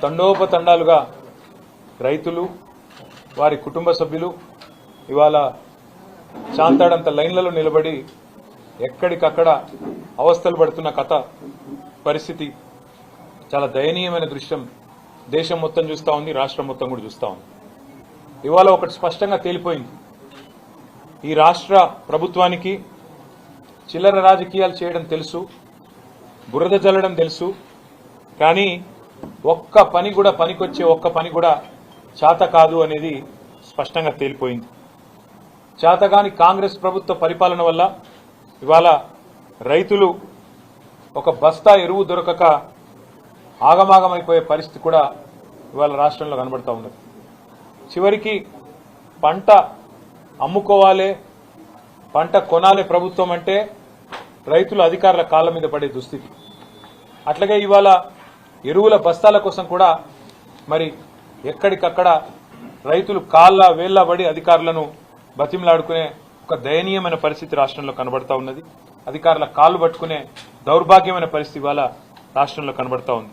తండోపతండాలుగా రైతులు వారి కుటుంబ సభ్యులు ఇవాళ చాంతాడంత లైన్లలో నిలబడి ఎక్కడికక్కడ అవస్థలు పడుతున్న కథ పరిస్థితి చాలా దయనీయమైన దృశ్యం దేశం మొత్తం చూస్తూ ఉంది, రాష్ట్రం మొత్తం కూడా చూస్తూ ఉంది. ఇవాళ ఒకటి స్పష్టంగా తేలిపోయింది. ఈ రాష్ట్ర ప్రభుత్వానికి చిల్లర రాజకీయాలు చేయడం తెలుసు, బురద జల్లడం తెలుసు, కానీ ఒక్క పని కూడా పనికొచ్చే ఒక్క పని కూడా చేత కాదు అనేది స్పష్టంగా తేలిపోయింది. చేతగాని కాంగ్రెస్ ప్రభుత్వ పరిపాలన వల్ల ఇవాళ రైతులు ఒక బస్తా ఎరువు దొరకక ఆగమాగమైపోయే పరిస్థితి కూడా ఇవాళ రాష్ట్రంలో కనబడతా ఉన్నది. చివరికి పంట అమ్ముకోవాలి, పంట కొనాలి ప్రభుత్వం అంటే రైతులు అధికారుల కాళ్ల మీద పడే దుస్థితి. అట్లాగే ఇవాళ ఎరువుల బస్తాల కోసం కూడా మరి ఎక్కడికక్కడ రైతులు కాళ్ళ వేళ్ల పడి అధికారులను బతిమలాడుకునే ఒక దయనీయమైన పరిస్థితి రాష్ట్రంలో కనబడతా ఉన్నది. అధికారుల కాళ్లు పట్టుకునే దౌర్భాగ్యమైన పరిస్థితి ఇవాళ రాష్ట్రంలో కనబడతా ఉంది.